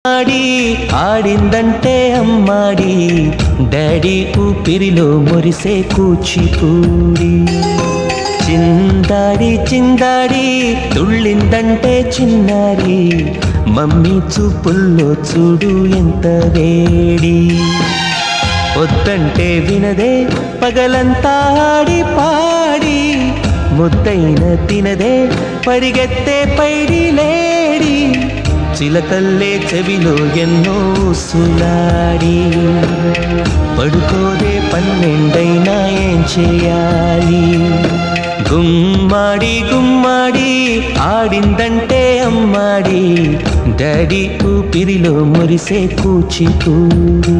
ఆడి ఆడిందంటే అమ్మాడి daddy ఊపిరిలో మురిసే కూచిపూడి చిందాడి చిందాడి తుళ్ళిందంటే చిన్నారి మమ్మీ చూపుల్లో చూడు ఎంత వేడి వద్దంటే వినదే పగలంతా ఆడి పాడి ముద్దైన తినదే పరిగెత్తే పైడి లేడి చిలకల్లే చెవిలో ఎన్నో సులాడి పడుకోదే పన్నెండైనా ఏం చేయాలి గుమ్మాడి గుమ్మాడి ఆడిందంటే అమ్మాడి డాడీ ఊపిరిలో మురిసే కూచిపూడి